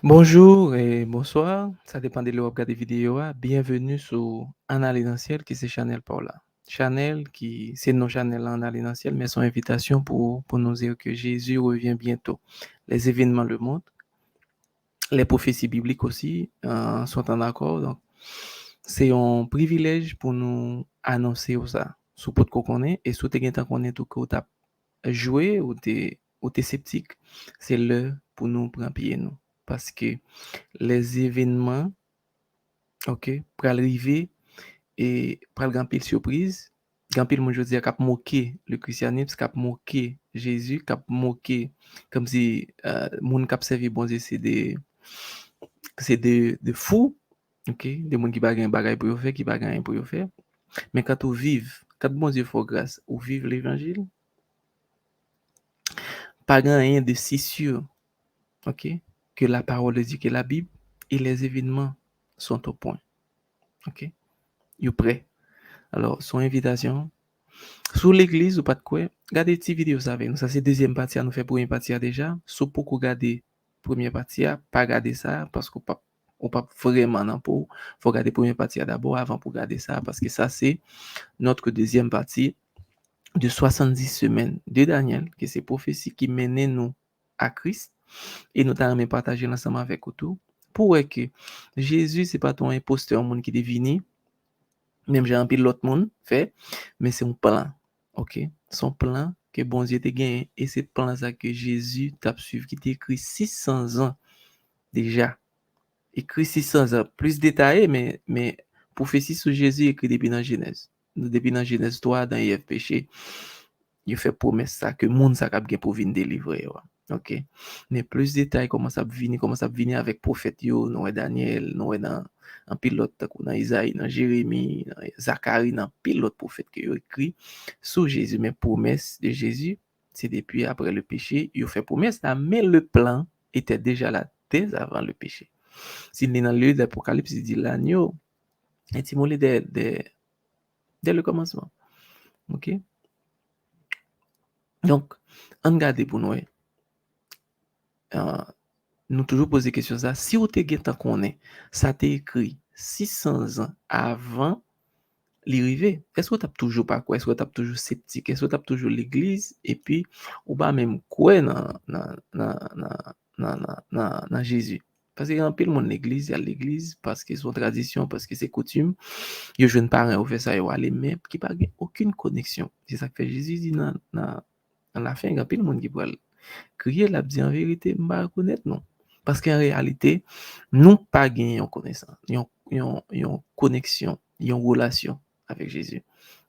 Bonjour et bonsoir, ça dépend de l'heure où vous regardez vidéo. Bienvenue sur Analyse dans ciel qui c'est Chanel Paula. Chanel qui c'est non Chanel Analyse dans ciel mais son invitation pour nous dire que Jésus revient bientôt. Les événements le montrent, les prophéties bibliques aussi sont en accord. Donc c'est un privilège pour nous annoncer ça. Sous pot qu'on connaît et sous te gen tan connaît tout que tu as joué ou t'es sceptique, c'est l'heure pour nous prendre pied nous parce que les événements, ok, pour arriver et pour grand pile surprise, grand pile, moi je dis, cap moquer le christianisme, cap moquer Jésus, cap moquer, comme si, moun cap servi bon Dieu, c'est de fous, ok, des moun qui bagay bagay pour faire, qui bagay pour faire. Mais quand on vive, quand bon Dieu fait grâce, ou vive l'évangile, pas rien de si sûr, ok, que la parole dit que la Bible et les événements sont au point, ok, you prêt. Alors, son invitation, sur l'église ou pas de quoi, regardez cette vidéo ça avec nous. Ça, c'est deuxième partie, nous fait première partie déjà. Sous pour regarder première partie, pas regarder ça parce qu'on pas vraiment dans pour. Faut regarder première partie d'abord avant pour regarder ça parce que ça, c'est notre deuxième partie de 70 semaines de Daniel, que c'est prophétie qui menait nous à Christ et nous avons partagé ensemble avec vous pour que Jésus, c'est pas ton imposteur, monde qui devine. Même j'ai un pile l'autre monde fait, mais c'est un plan, ok? Son plan que bon Dieu te gagné et c'est plan ça que Jésus t'a suivi qui écrit 600 ans déjà. Écrit 600 ans, plus détaillé, mais prophétie sur Jésus écrit depuis dans Genèse. Depuis dans Genèse 3, dans Ève péché, il fait promesse ça que monde ça cap gen pour venir délivrer. OK. Mais plus détails comment ça venir avec prophète yo, nous Daniel, nous dans un pilote dans Isaïe, dans Jérémie, dans Zacharie, dans pilote prophète qui a écrit sur Jésus, mais promesse de Jésus, c'est depuis après le péché, il fait promesse là, mais le plan était déjà là dès avant le péché. Si dans le livre d'Apocalypse, il dit l'agneau est immolé dès le commencement. OK? Donc, on regarde pour nous. Nous toujours poser question ça. Si vous te gen qu'on est, ça t'est écrit 600 ans avant l'arrivée. Est-ce que tu as toujours pas quoi? Est-ce que tu as toujours sceptique? Est-ce que tu as toujours l'église? Et puis, ou pas même quoi dans Jésus? Parce qu'il y a un peu de monde l'église, il y a l'église parce que c'est une tradition, parce que c'est coutume. Il y a jeune parents qui fait ça, ils aller, mais qui n'a aucune connexion. C'est ça que fait Jésus dit dans la fin, il y a plein de monde qui peut crier la bien vérité, pas connaître non. Parce qu'en réalité, nous pas gagné en connaissance, une connexion, une relation avec Jésus.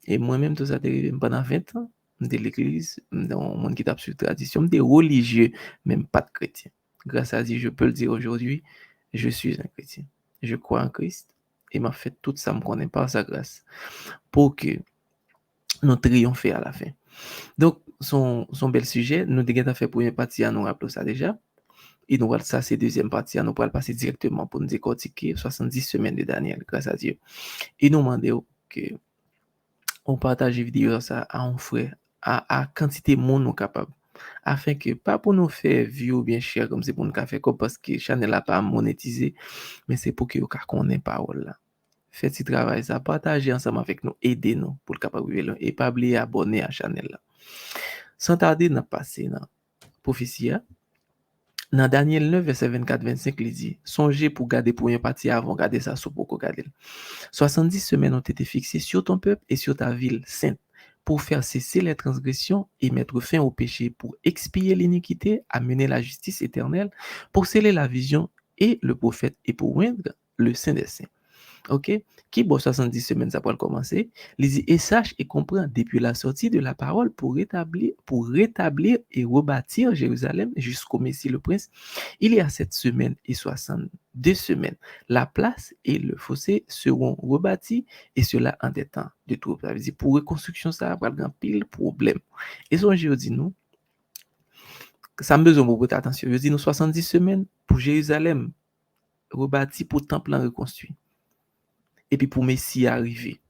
Et moi-même, tout ça, arrivé pendant 20 ans de l'église, dans le monde qui tape sur tradition, des religieux, même pas de chrétiens. Grâce à Dieu, je peux le dire aujourd'hui, je suis un chrétien. Je crois en Christ et m'a fait tout ça, me connaît par sa grâce, pour que nous triomphions à la fin. Donc, son bel sujet, nous avons fait première partie, à nous rappeler ça déjà. Et nous, ça, c'est deuxième partie, nous allons passer directement pour nous décortiquer 70 semaines de Daniel, grâce à Dieu. Et nous demandons que on partage vidéo ça à un frère, à quantité de monde nous capable. Afin que, pas pour nous faire view bien cher, comme c'est pour nous faire comme parce que Chanel n'a pas monétisé, mais c'est pour que vous connaissez parole là. Faites ce travail, ça, partagez ensemble avec nous, aidez-nous pour le capable et pas oublier abonner à Chanel là. Sans tarder, n'a passé dans prophétie. Dans Daniel 9, verset 24-25, il dit, songez pour garder pour une partie avant, garder ça sous pour garder. 70 semaines ont été fixées sur ton peuple et sur ta ville sainte pour faire cesser les transgressions et mettre fin au péché, pour expier l'iniquité, amener la justice éternelle, pour sceller la vision et le prophète et pour oindre le Saint des Saints. Ok? Qui bon 70 semaines, ça pourrait commencer. Il dit, et sache et comprends depuis la sortie de la parole pour rétablir et rebâtir Jérusalem jusqu'au Messie le Prince. Il y a 7 semaines et 62 semaines. La place et le fossé seront rebâtis et cela en des temps de trouble. Ça veut dire, pour reconstruction, ça va avoir un pile problème. Et son je dis nous, ça me besoin de votre attention. Je dis nous 70 semaines pour Jérusalem rebâti pour temple reconstruit. Et puis pour Messie arriver.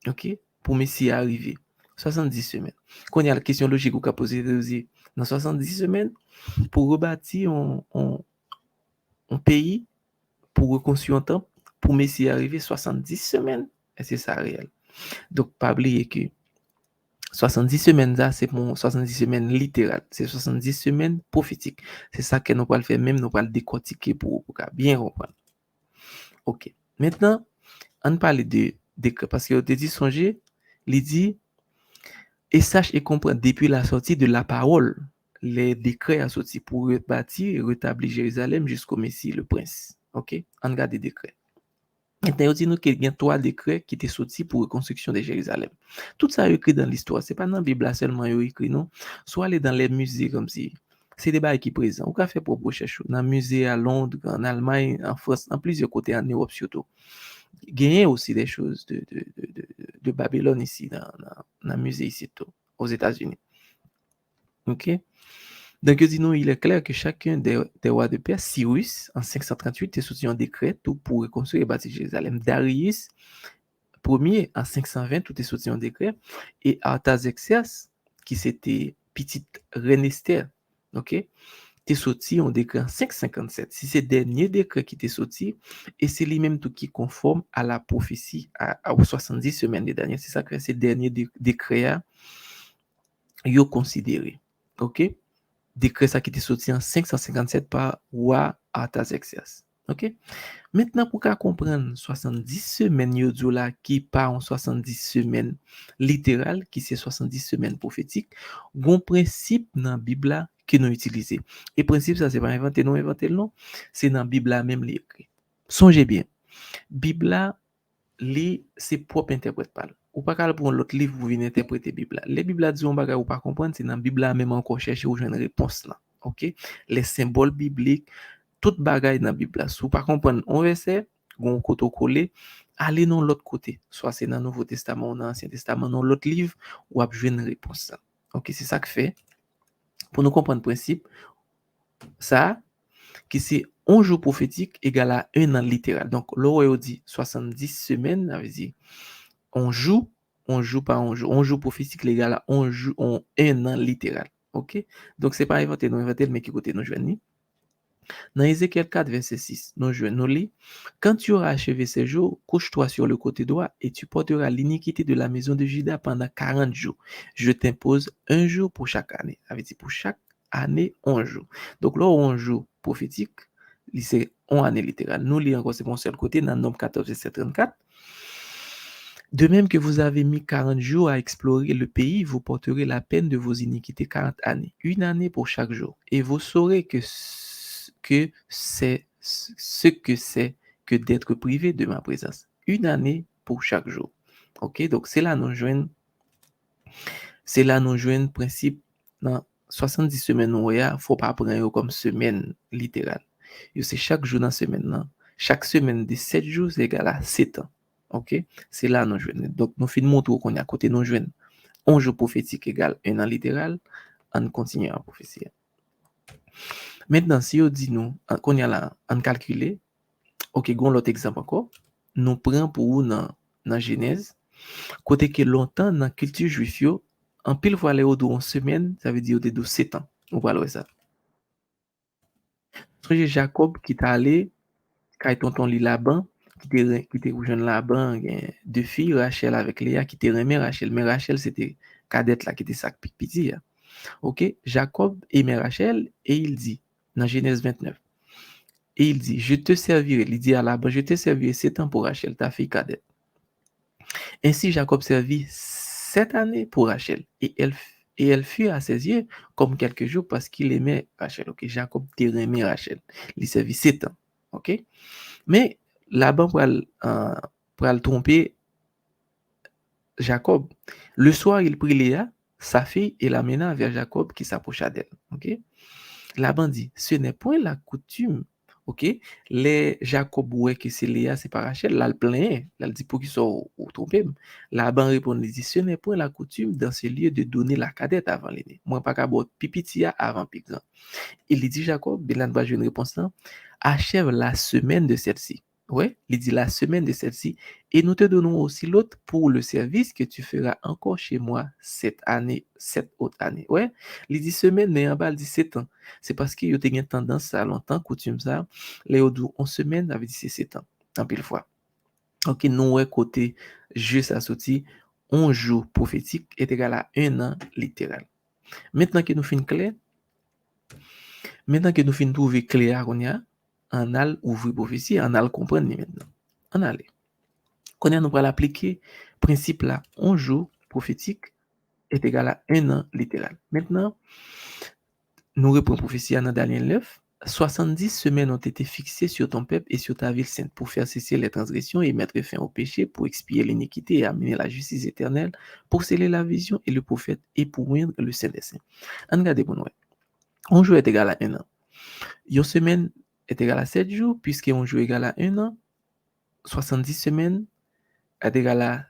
OK? Pour Messie arriver. 70 semaines. Quand il y a la question logique qu'on a posée, dans 70 semaines, pour rebâtir un pays pour reconstruire un temple, pour Messie arriver 70 semaines, et c'est ça réel. Donc, pas oublier que 70 semaines, ça, c'est mon 70 semaines littérales. C'est 70 semaines prophétiques. C'est ça que nous allons faire, même nous allons décortiquer pour bien comprendre. OK. Maintenant, on parle de décret, parce que tu dit songer, il dit, et sache et comprendre depuis la sortie de la parole, les décrets à sortir pour rebâtir et rétablir Jérusalem jusqu'au Messie, le prince. OK? On regarde les décrets. Maintenant, il dit nous qu'il y a 3 décrets qui étaient sortis pour la reconstruction de Jérusalem. Tout ça est écrit dans l'histoire. Ce n'est pas dans la Bible seulement écrit, non. Soit aller dans les musées comme si. C'est des bails qui sont présents. On peut faire pour recherche dans les musées à Londres, en Allemagne, en France, en plusieurs côtés, en Europe surtout. Gagner aussi des choses de Babylone ici, dans le musée ici, tout, aux États-Unis. OK? Donc, nous, il est clair que chacun des rois de Perse, Cyrus, en 538, est sorti un décret tout pour reconstruire et bâtir Jérusalem. Darius, premier, en 520, tout est sorti un décret. Et Artaxerxès, qui c'était petite reine Esther, OK, est sorti un décret en 557. C'est ce dernier décret qui est sorti, et c'est lui-même tout qui conforme à la prophétie, aux 70 semaines des dernières. C'est ça que ces derniers décrets, ils ont considéré. OK? Décret ça qui était sorti en 557 par roi Artaxerxès. OK? Maintenant, pour qu'on comprenne 70 semaines yo là qui part en 70 semaines littérales, qui c'est 70 semaines prophétiques, un principe dans la Bible là que nous utilisons. Et principe ça c'est pas inventé non, c'est dans la Bible là même écrit. Songez bien. Bible là c'est propre interprète pas. Ou pas qu'à prendre l'autre livre pour venir interpréter Bible. Les Bible disent on bagay ou pas comprendre, c'est dans Bible là même encore chercher ou une réponse là. OK? Les symboles bibliques, tout bagay dans Bible là. Si ou pas comprendre on verset, gon koto collé, aller dans l'autre côté. Soit c'est dans le Nouveau Testament ou dans l'Ancien Testament, dans l'autre livre ou a une réponse là. OK, c'est ça que fait pour nous comprendre le principe ça qui c'est un jour prophétique égal à un an littéral. Donc, l'aurait dit 70 semaines, ça veut dire on joue par un jour prophétique égal à un an littéral. OK? Donc, c'est pas inventé, non inventé, mais qui côté nous joignons. Dans Ézéchiel 4, verset 6, nous lit, quand tu auras achevé ces jours, couche-toi sur le côté droit et tu porteras l'iniquité de la maison de Juda pendant 40 jours. Je t'impose un jour pour chaque année. Ça veut dire pour chaque année, un jour. Donc là, un jour prophétique, c'est une année littérale. Nous lisons encore, c'est mon seul côté, dans Nombre 14, verset 34. De même que vous avez mis 40 jours à explorer le pays, vous porterez la peine de vos iniquités 40 années, une année pour chaque jour. Et vous saurez que c'est ce que c'est que d'être privé de ma présence. Une année pour chaque jour. OK? Donc, c'est là nous joignons principe dans 70 semaines il ne faut pas prendre comme semaine littérale. C'est chaque jour dans la semaine. Là. Chaque semaine de 7 jours, c'est égal à 7 ans. OK? C'est là nous joignons. Donc, nous finissons montrer qu'on est à côté nous joignons. Un jour prophétique égale un an littéral. On continue à prophétie. Maintenant, si on dit nous, qu'on y a là, on calcule, ok, gon l'autre exemple encore, nous prenons pour dans Genèse, côté que longtemps dans la culture juive, en pile fois les en semaine, ça veut dire de 7 ans. On va voir ça. C'est Jacob qui est allé, quand tonton li Laban, qui était jeune Laban, deux filles, Rachel avec Léa, qui était aimé Rachel. Mais Rachel, c'était cadette là, qui était sac petit. Ok, Jacob aimait Rachel, et il dit, dans Genèse 29, et il dit, je te servirai, il dit à Laban, je te servirai 7 ans pour Rachel, ta fille cadette. Ainsi, Jacob servit 7 années pour Rachel, et elle fut à ses yeux comme quelques jours parce qu'il aimait Rachel. Ok, Jacob aimait Rachel. Il servit 7 ans. Ok, mais Laban pour le tromper Jacob. Le soir, il prit Léa, sa fille, et l'amena vers Jacob qui s'approcha d'elle. Ok, Laban dit, ce n'est point la coutume. OK? Les Jacob ouais que c'est Léa, c'est pas Rachel, là le plein, là le dit pour qu'ils soient au trompé. Laban répond, il dit, ce n'est point la coutume dans ce lieu de donner la cadette avant l'aîné. Moi, pas qu'à boire pipitia avant plus grand. Il dit Jacob, Bélan va jouer une réponse là, achève la semaine de celle-ci. Ouais, il dit la semaine de celle-ci, et nous te donnons aussi l'autre pour le service que tu feras encore chez moi cette année, cette autre année. Ouais, il dit semaine, mais en bas, il dit 7 ans. C'est parce qu'il y a une tendance ça longtemps, coutume ça. Les autres, en semaine, avait dit c'est 7 ans, en pile fois. Ok, nous, ouais, côté juste à sortir, un jour prophétique est égal à un an littéral. Maintenant que nous finissons clair, maintenant que nous finissons trouver clair, on y a, on a ouvrir prophétie, on a le comprendre maintenant. On a Quand nous allons appliquer le principe là, un jour prophétique est égal à un an littéral. Maintenant, nous reprenons prophétie dans Daniel 9. 70 semaines ont été fixées sur ton peuple et sur ta ville sainte pour faire cesser les transgressions et mettre fin au péché, pour expier l'iniquité et amener la justice éternelle, pour sceller la vision et le prophète et pour oindre le Saint des Saints. On regarde pour nous. Un jour est égal à un an. Une semaine est égal à 7 jours, puisque un jour est égal à un an. 70 semaines est égal à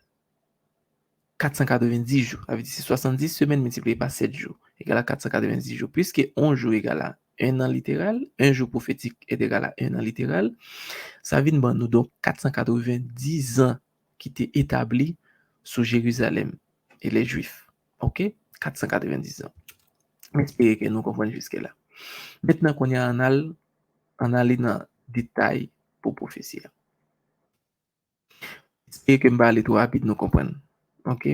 490 jours. Ça veut dire 70 semaines multipliées par 7 jours égale à 490 jours. Puisque un jour égale à un an littéral, un jour prophétique est égal à un an littéral, ça vient de nous donc 490 ans qui étaient établis sur Jérusalem et les Juifs. OK? 490 ans. J'espère que nous comprenons jusque-là. Maintenant qu'on y a un allé dans le détail pour prophétie. J'espère que je vais aller trop rapide, nous comprenons. OK?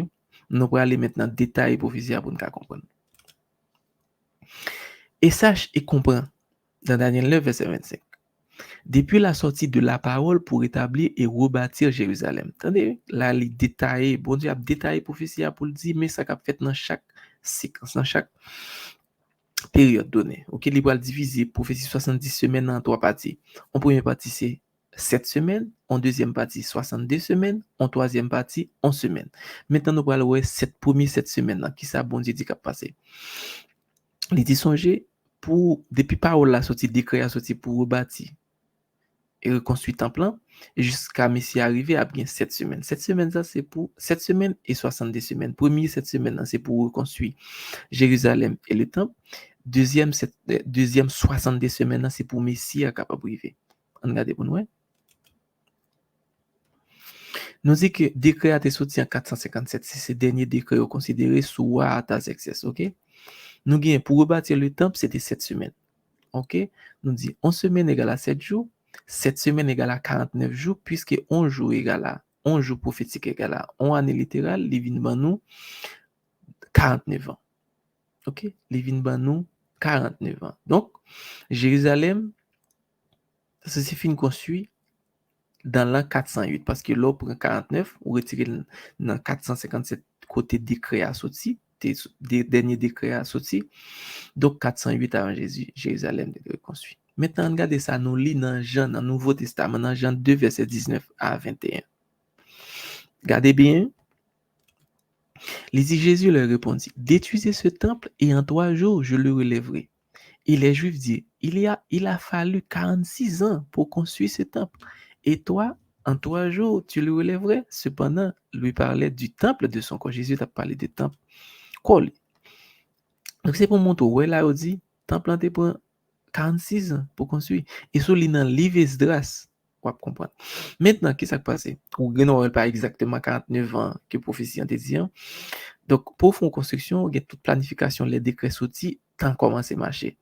Nous allons aller maintenant dans le détail pour prophétie pour nous comprendre. Et sache et comprends, dans Daniel 9, verset 25, depuis la sortie de la parole pour établir et rebâtir Jérusalem. Attendez, là, il détaille, bon Dieu a détaillé prophétie pour le dire, mais ça a fait dans chaque séquence, dans chaque période donnée. OK, il va diviser prophétie 70 semaines en 3 parties. En première partie, c'est 7 semaines. En deuxième partie, 62 semaines. En troisième partie, 11 semaines. Maintenant, nous allons voir 7 premières 7 semaines, qui ça, bon Dieu dit qu'a passé. Il dit songer pour, depuis parole la sortie, décret a sorti pour rebâtir et reconstruire temple jusqu'à Messie arriver à bien 7 semaines. 7 semaines, ça, c'est pour 7 semaines et 62 semaines. Premier 7 semaines, c'est pour reconstruire Jérusalem et le temple. Deuxième 62 semaines, c'est pour Messie à capable arriver. On regarde pour nous. Nous dit que décret a été sorti en 457. C'est ce dernier décret considéré sous roi Artaxerxès. OK? Nous gagnons pour rebâtir le temple, c'était 7 semaines. OK? Nous dit 11 semaines égale à 7 jours. 7 semaines égale à 49 jours, puisque 11 jours égale à 11 jours prophétiques égale à 11 années littérales, les vins ban nous 49 ans. OK? Les vins ban nous 49 ans. Donc, Jérusalem, ça c'est fini construit dans l'an 408, parce que là, pour 49, on retire dans 457 côté décret à sorti, des derniers décrets à sorti. Donc, 408 avant Jésus, Jérusalem est reconstruit. Maintenant, regardez ça, nous lit dans Jean, dans le Nouveau Testament, dans Jean 2, verset 19 à 21. Regardez bien. Jésus leur répondit, détruisez ce temple et en 3 jours, je le relèverai. Et les Juifs disent, il a fallu 46 ans pour construire ce temple. Et toi, en 3 jours, tu le relèverais. Cependant, lui parlait du temple de son corps. Jésus t'a parlé du temple. Quoi? Donc, c'est pour montrer, ouais, là, on dit, temple en pour 46 ans pour construire. Et sur le livre Esdras, on va comprendre. Maintenant, qu'est-ce qui s'est passé? Ou non, pas exactement 49 ans que prophétie en dit. Donc, pour faire une construction, il y a toute planification, les décrets sortis, tant commencer à marcher.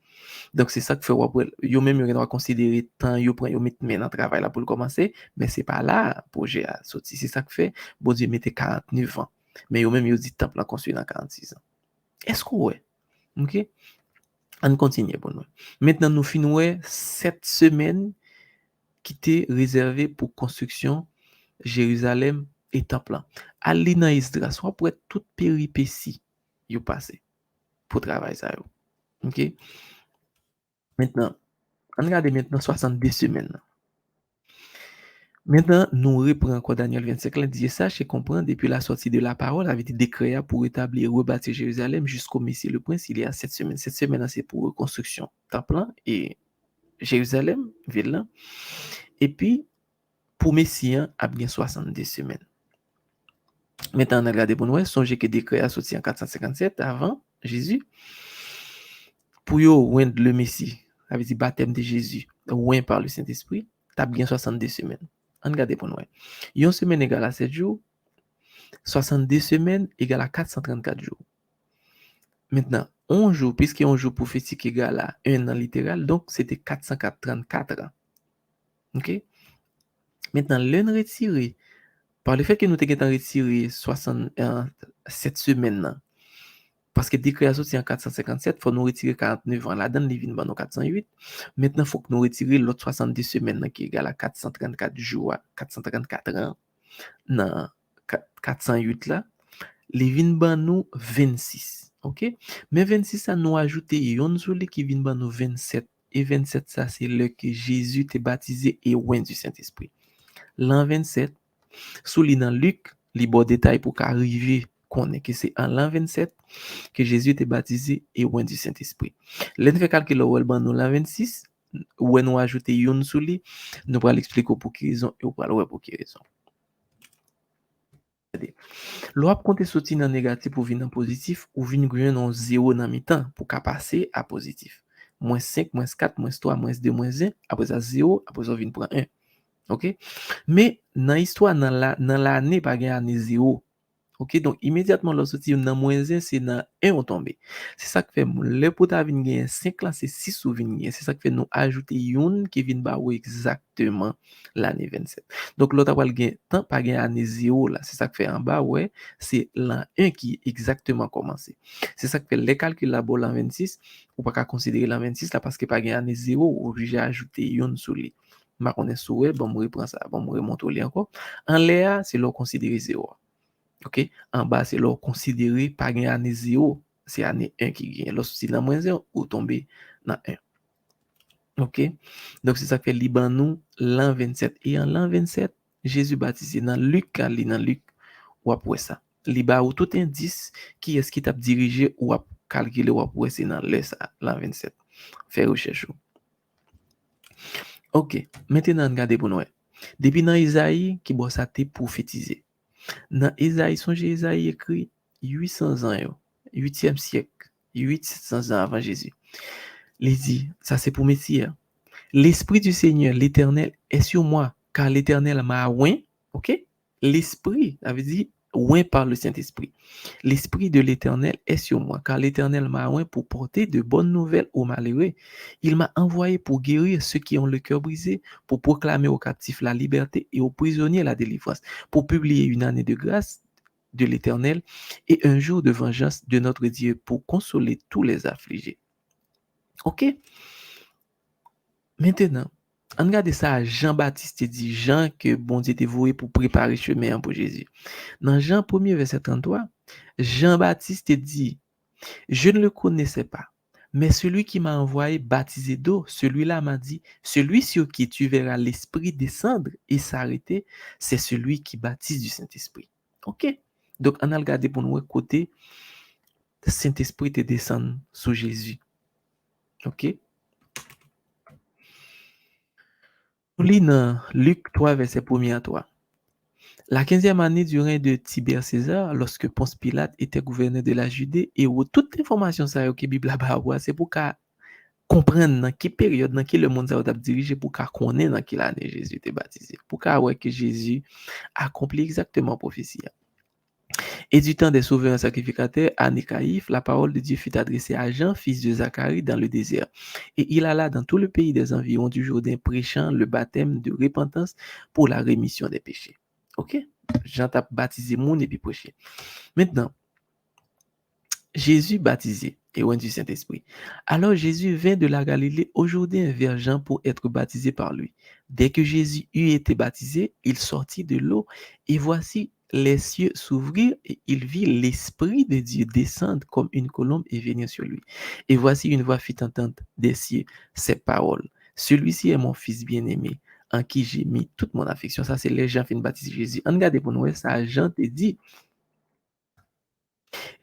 Donc, c'est ça que fait, yo même, yo doit considérer tant yo prend, yo mettre dans travail là pour le commencer, mais c'est pas là, projet a sorti. C'est ça que fait, bon Dieu, mettez 49 ans. Mais yo même, yo dit temple à construire dans 46 ans. Est-ce que ouais? OK? On continue pour nous. Maintenant, nous finissons 7 semaines qui étaient réservées pour construction Jérusalem et temple. Ali dans Esdras, soit pour être toute péripétie yo passé pour travailler ça yo. OK? Maintenant, on regarde maintenant 62 semaines. Maintenant, nous reprenons encore Daniel 25, là, dit ça, je comprends, depuis la sortie de la parole, avait été décréé pour établir et rebâtir Jérusalem jusqu'au Messie le Prince, il y a 7 semaines. 7 semaines, c'est pour reconstruction, temple et Jérusalem, ville là. Et puis, pour Messie, il y a bien 62 semaines. Maintenant, on a regardé pour nous, songez que décret a sorti en 457 avant Jésus. Pour yo, le Messie, avait dit baptême de Jésus, oint par le Saint-Esprit. t'as bien 62 semaines. On regarde pour nous. Une semaine égale à 7 jours, 62 semaines égale à 434 jours. Maintenant, un jour, puisque un jour prophétique égale à un an littéral, donc c'était 434 ans. OK? Maintenant, l'un retiré, par le fait que nous avons retiré 7 semaines, parce que dès que sorti en 457, il faut nous retirer 49 ans là-dedans, il vient dans 408. Maintenant, il faut que nous retirions l'autre 70 semaines qui est égal à 434 jours, 434 ans. Dans 408 là, les vient dans nous 26. OK? Mais 26 ça nous ajouter yon souli qui vient dans nous 27. Et 27 ça c'est le que Jésus t'est baptisé et oint du Saint-Esprit. L'an 27, sous dans Luc, les beaux détails pour qu'arriver qu'on est que c'est en l'an 27 que Jésus était baptisé et oint du Saint-Esprit. L'en fait calculer ou ban nous l'an 26, ou nous ajouter yon sous lui, nous va l'expliquer pour quelle raison et pour voir pour quelle raison. L'on compter sorti dans négatif pour venir en positif ou venir gagner dans 0 dans mi-temps pour qu'à passer à positif. Moins 5, moins 4, moins 3, moins 2, moins 1, après ça 0, après ça vient prendre 1. OK? Mais dans l'histoire, dans l'année, pas gagne année 0. OK? Donc, immédiatement, lorsque tu dans moins 1, c'est dans 1 on tombe. C'est ça que fait, le pot à venir gagner 5 là, c'est 6 ou venir. C'est ça que fait nous ajouter une qui vient ba exactement l'année 27. Donc, l'autre va gagner tant pas gagner année 0 là. C'est ça que fait en bas, ouais, c'est l'an 1 qui exactement commencé. C'est ça que fait les calculs là, l'an 26, ou pas qu'à considérer l'an 26 là parce que pas gagner année 0, ou obligé d'ajouter une sur lui. Ma connaît souhait, bon, me reprend ça, bon, me remonte au lit encore. En l'air, c'est l'on considérer 0. OK? En bas, c'est l'on considérer pas gain année 0, c'est année 1 qui gagne. Lorsque c'est dans moins 1, ou tomber dans 1. OK? Donc, c'est ça que fait Liban nous, l'an 27. Et en l'an 27, Jésus baptisé dans Luc, ou après ça. Liban ou tout indice qui est-ce qui t'a dirigé ou à calculer ou après c'est dans l'an 27. Faire recherche. OK. Maintenant, regardez pour nous. Depuis dans Isaïe, qui boit ça te prophétisé. Dans Isaïe, songez Isaïe écrit 800 ans, 8e siècle, 800 ans avant Jésus. Il dit, ça c'est pour Messie. L'Esprit du Seigneur, l'Éternel, est sur moi, car l'Éternel m'a oint, ok? L'Esprit, ça veut dire oint par le Saint-Esprit. L'Esprit de l'Éternel est sur moi, car l'Éternel m'a oint pour porter de bonnes nouvelles aux malheureux. Il m'a envoyé pour guérir ceux qui ont le cœur brisé, pour proclamer aux captifs la liberté et aux prisonniers la délivrance, pour publier une année de grâce de l'Éternel et un jour de vengeance de notre Dieu pour consoler tous les affligés. Ok? Maintenant, on regarde ça, Jean-Baptiste dit, Jean que bon Dieu était voué pour préparer le chemin pour Jésus. Dans Jean 1er verset 33, Jean-Baptiste dit, je ne le connaissais pas, mais celui qui m'a envoyé baptiser d'eau, celui-là m'a dit, celui sur qui tu verras l'Esprit descendre et s'arrêter, c'est celui qui baptise du Saint-Esprit. Ok? Donc, on a regardé pour nous côté, Saint-Esprit te descend sur Jésus. Ok? Nous lisons dans Luc 3, verset 1er à 3. La 15e année du règne de Tibère César, lorsque Ponce Pilate était gouverneur de la Judée, et où toute information ça que Bible là-bas, c'est pour qu'à comprendre dans quelle période, dans quel le monde ça a dirigé, pour qu'à connaître dans quelle année Jésus était baptisé, pour qu'à voir que Jésus accomplit exactement la prophétie. Et du temps des souverains sacrificateurs, à Nécaïphe, la parole de Dieu fut adressée à Jean, fils de Zacharie, dans le désert. Et il alla dans tout le pays des environs du Jourdain, prêchant le baptême de repentance pour la rémission des péchés. Ok? Jean t'a baptisé moun et puis prêché. Maintenant, Jésus baptisé et oint du Saint-Esprit. Alors Jésus vint de la Galilée au Jourdain vers Jean pour être baptisé par lui. Dès que Jésus eut été baptisé, il sortit de l'eau et voici les cieux s'ouvrirent et il vit l'Esprit de Dieu descendre comme une colombe et venir sur lui. Et voici une voix fit entendre des cieux ces paroles. Celui-ci est mon fils bien-aimé en qui j'ai mis toute mon affection. Ça, c'est les gens qui viennent baptiser Jésus. Regardez pour nous, ça, Jean te dit,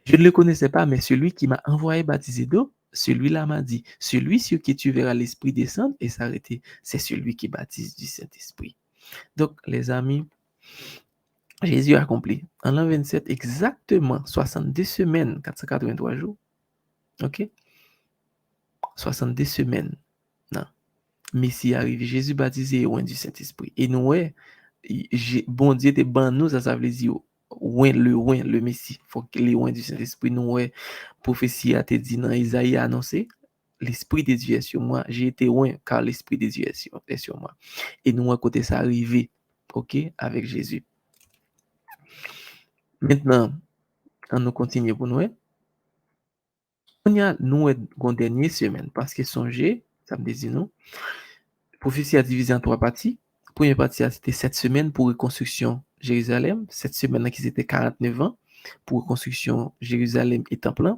je ne le connaissais pas, mais celui qui m'a envoyé baptiser d'eau, celui-là m'a dit, celui sur qui tu verras l'Esprit descendre et s'arrêter, c'est celui qui baptise du Saint-Esprit. Donc, les amis, Jésus a accompli en l'an 27 exactement 62 semaines, 483 jours. OK? 62 semaines. Non. Messie arrivé, Jésus baptisé loin du Saint-Esprit. Et nous, ouais, bon Dieu te ban nous, ça veut dire le Messie. Faut qu'il est loin du Saint-Esprit. Nous, ouais, prophétie a été dit dans Isaïe a annoncé, l'Esprit de Dieu est sur moi. J'ai été loin car l'Esprit de Dieu est sur moi. Et nous, à côté ça arrivé, ok, avec Jésus. Maintenant, on nous continue pour nous. On y a nous une dernière semaine parce que songez, ça me dit nous, prophétie a divisé en 3 parties. Première partie, c'était 7 semaines pour reconstruction Jérusalem. 7 semaines qui c'était 49 ans pour reconstruction Jérusalem et temple.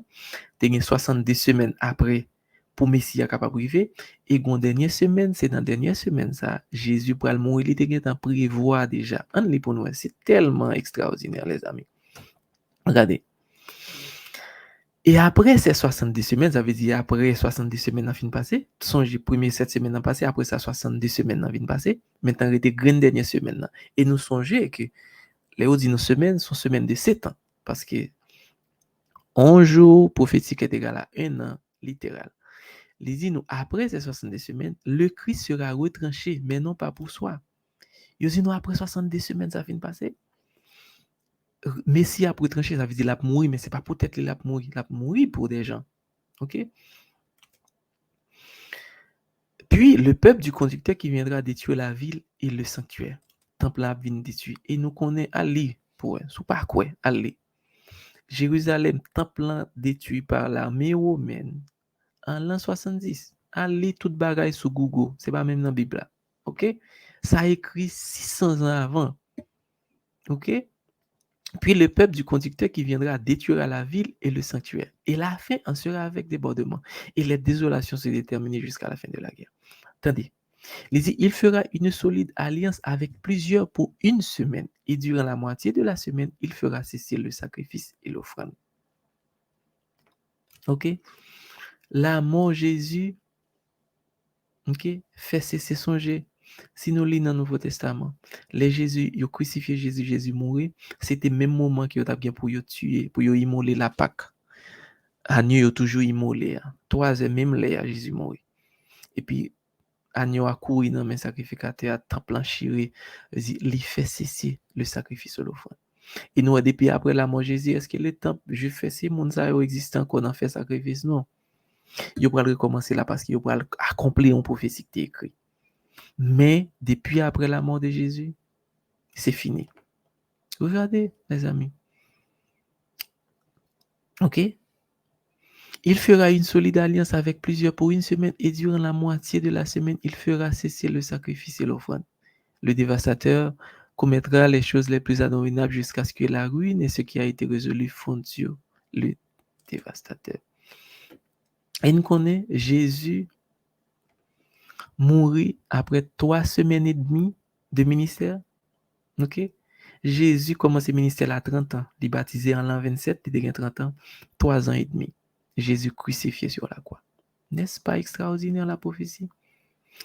T'as 70 semaines après pour Messie à capable arriver. Et une dernière semaine, c'est dans la dernière semaine ça, Jésus pour le mourir, il était en prévoir déjà. On lit pour nous, c'est tellement extraordinaire les amis. Regardez. Et après ces 70 semaines, ça veut dire après 70 semaines en fin passé, songez premier 7 semaines en passé, après ça 70 semaines en fin passé, maintenant il était grande dernière semaine là. Et nous songez que les autres semaines sont semaines de 7 ans parce que un jour prophétique est égal à un an littéral. Il dit nous après ces 70 semaines, le Christ sera retranché mais non pas pour soi. Il dit nous après 70 semaines ça fin passé. Messie a retranché, ça veut dire l'a mourir mais c'est pas peut-être qu'il a mourir pour des gens. OK? Puis le peuple du conducteur qui viendra détruire la ville et le sanctuaire. Temple a vient détruit. Et nous connaissons Ali pour sous par quoi Ali. Jérusalem, temple détruit par l'armée romaine en l'an 70. Ali toute bagaille sur Google, c'est pas même dans la Bible là. OK? Ça a écrit 600 ans avant. OK? Puis le peuple du conducteur qui viendra détruire la ville et le sanctuaire. Et la fin en sera avec débordement. Et les désolations se déterminer jusqu'à la fin de la guerre. Attendez. Il dit, il fera une solide alliance avec plusieurs pour une semaine. Et durant la moitié de la semaine, il fera cesser le sacrifice et l'offrande. OK? La mort Jésus, OK, fait cesser songer. Si nous lisons dans le Nouveau Testament, les Jésus, ils ont crucifié Jésus, Jésus mourit. C'était le même moment qu'ils ont bien pour tuer, pour immoler la Pâque. Agneau, toujours immolé. 3 heures même là, Jésus mourit. Et puis, agneau a couru dans mes sacrificateurs, temple enchiré, il fait cesser le sacrifice de l'offrande. Et nous, depuis après la mort de Jésus, est-ce que le temple, je fais ces moun ça existe encore dans fait sacrifice? Non. Il va recommencer là parce qu'il va accomplir une prophétie qui est écrite. Mais depuis après la mort de Jésus, c'est fini. Regardez, les amis. OK? Il fera une solide alliance avec plusieurs pour une semaine et durant la moitié de la semaine, il fera cesser le sacrifice et l'offrande. Le dévastateur commettra les choses les plus abominables jusqu'à ce que la ruine et ce qui a été résolu fondent sur le dévastateur. Et nous connaissons Jésus mourit après 3 semaines et demie de ministère. OK? Jésus commence le ministère à 30 ans. Il est baptisé en l'an 27, il a 30 ans, 3 ans et demi. Jésus crucifié sur la croix. N'est-ce pas extraordinaire la prophétie?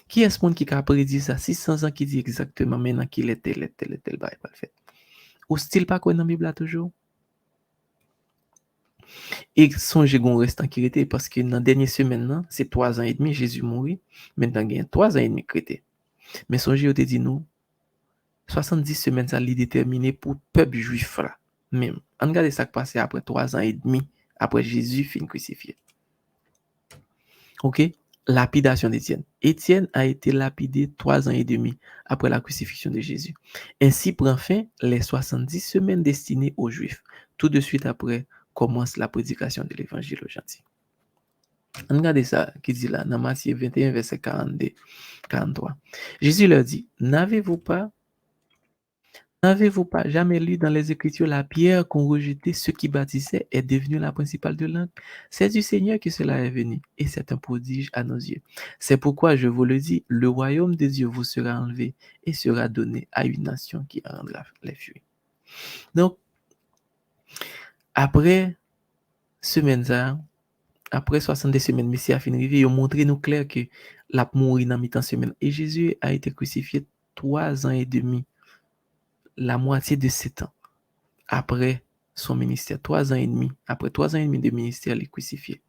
Qui est ce monde qui a prédit ça 600 ans qui dit exactement maintenant qu'il est tel, pas le fait. Ou style pas quoi dans la Bible toujours? Et songez qu'on reste en crété parce que dans la dernière semaine, c'est 3 ans et demi, Jésus mourit. Maintenant, il y a 3 ans et demi crété. Mais songez, on te dit nous, 70 semaines, ça l'est déterminé pour le peuple juif là. Même. On regarde ça qui passe après 3 ans et demi, après Jésus fin crucifié. OK? Lapidation d'Étienne. Étienne a été lapidé 3 ans et demi après la crucifixion de Jésus. Ainsi prend fin les 70 semaines destinées aux Juifs. Tout de suite après commence la prédication de l'évangile aux gentils. Regardez ça qui dit là dans Matthieu 21 verset 42 43. Jésus leur dit, N'avez-vous pas jamais lu dans les Écritures la pierre qu'ont rejetée ceux qui bâtissaient est devenue la principale de l'angle? C'est du Seigneur que cela est venu, et c'est un prodige à nos yeux. C'est pourquoi je vous le dis, le royaume de Dieu vous sera enlevé et sera donné à une nation qui en rendra les fruits. Donc, après après 70 semaines, Messie a fini de il a montré nous clair que la mourir dans mi-temps semaine. Et Jésus a été crucifié 3 ans et demi, la moitié de 7 ans. Après son ministère, 3 ans et demi, après 3 ans et demi de ministère, il est crucifié.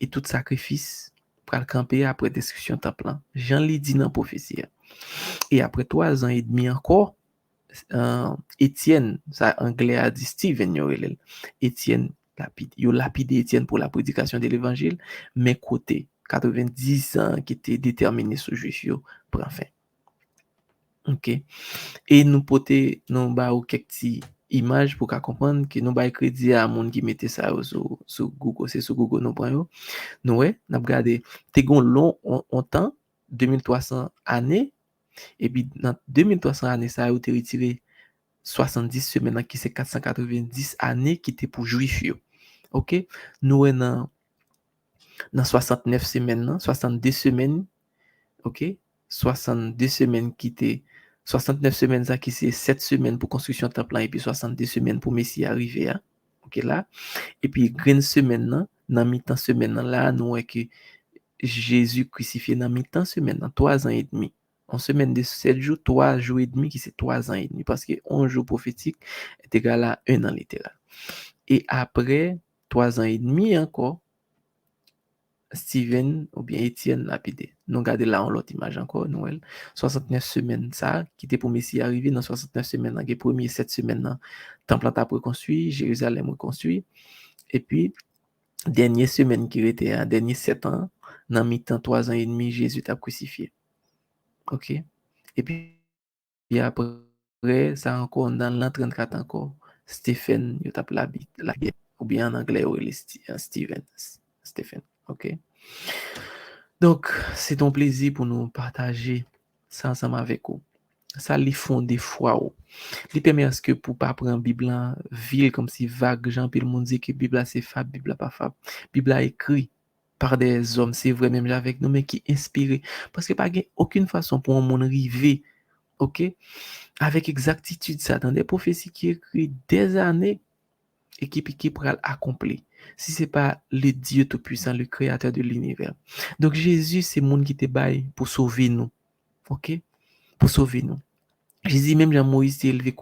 Et tout sacrifice pral camper après destruction temple là. Jean li dit dans prophétie. Et après 3 ans et demi encore, Étienne, ça anglais a dit Stephen yorel. Étienne lapide. Yo lapide Étienne pour la prédication de l'évangile, mais côté 90 ans qui était déterminé sur juif yo prend fin. OK. Et nous poter nous ba ou quelques petites images pour qu'à comprendre que nous ba crédit à monde qui mettait ça sur Google, c'est sur Google nous prend yo. Nous ouais, n'a regardé t'es gon long on temps 2300 années et puis dans 2300 années ça a été retiré 70 semaines qui c'est 490 années qui était pour juif yo. OK? Nous dans 69 semaines, 62 semaines, OK? 62 semaines qui était 69 semaines ça qui c'est 7 semaines pour construction temple et puis 62 semaines pour Messie arriver hein? OK là. Et puis grande semaine dans mi-temps semaine là nous que Jésus crucifié dans mi-temps semaine, dans 3 ans et demi. En semaine de 7 jours, 3 jours et demi, qui c'est 3 ans et demi, parce que 11 jours prophétique est égal à 1 an littéral. Et après 3 ans et demi encore, Steven ou bien Étienne lapidé. Nous regardons là en l'autre image encore, Noël. 69 semaines, ça, qui était pour Messie arriver dans 69 semaines, dans les premières 7 semaines, temple a reconstruit, Jérusalem reconstruit. Et puis, dernière semaine qui était à dernier 7 ans, dans mi-temps 3 ans et demi, Jésus t'a crucifié. OK? Et puis après, ça encore, dans l'an 34 encore, Stephen, il tape la guerre. Ou bien en anglais, Stephen. Stephen. OK? Donc, c'est un plaisir pour nous partager ça ensemble avec vous. Ça lui font des fois. Li permet à ce que pour pas prendre Bible en ville comme si vague, Jean puis le monde dit que Bible c'est fable, Bible pas fable. Bible écrit par des hommes, c'est vrai même avec nous, mais qui inspiré. Parce que pas aucune façon pour un monde arriver, OK, avec exactitude ça dans des prophéties qui écrit des années et qui pourra accomplir. Si c'est pas le Dieu tout-puissant, le créateur de l'univers. Donc Jésus, c'est monde qui te baille pour sauver nous. OK? Pour sauver nous. Jésus même Jean Moïse s'est élevé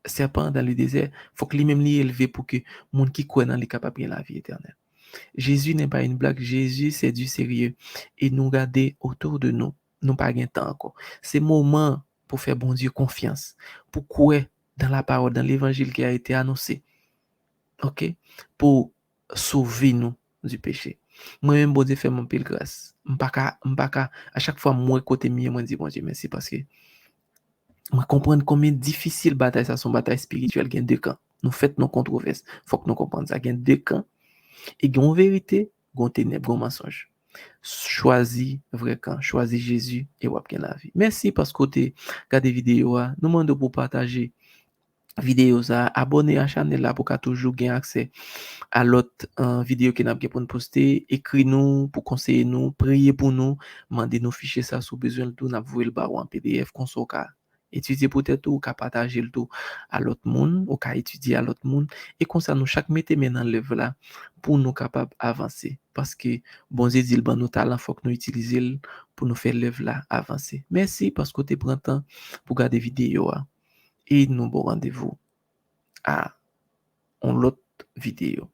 serpent dans le désert, faut que lui-même l'y élevé pour que monde qui croit dans lui capable de la vie éternelle. Jésus n'est pas une blague, Jésus c'est du sérieux et nous regarder autour de nous, nous pas gain temps encore. C'est moment pour faire bon Dieu confiance, pour croire dans la parole, dans l'évangile qui a été annoncé. OK? Pour sauver nous du péché. Moi-même bon Dieu fait mon pile grâce. M'pas à chaque fois moi côté mieux moi dis bon Dieu merci parce que moi comprendre combien difficile bataille ça son bataille spirituelle gain deux camps. Nous fait nos controverses. Faut que nous comprendre ça gain deux camps et gain vérité, gain ténèbres, gain mensonge. Choisis vrai camp, choisis Jésus et wap gain la vie. Merci parce que tu regardé vidéo nous demande pour partager vidéo ça, abonner à la chaîne là pour toujours gagner accès à l'autre vidéo que n'a pour nous poster, écrit nous pour conseiller nous, prier pour nous, demander nos fichiers ça sous besoin de tout, n'a voué le barou en PDF qu'on soit étudier peut-être ou qu'à partager le tout à l'autre monde ou qu'à étudier à l'autre monde et comme ça nous chaque mettez maintenant l'œuvre là pour nous capable avancer parce que bon Dieu dit le bon nos talents faut que nous utiliser pour nous faire l'œuvre là avancer. Merci parce que tu prends temps pour regarder vidéo et nous bon rendez-vous à une autre vidéo.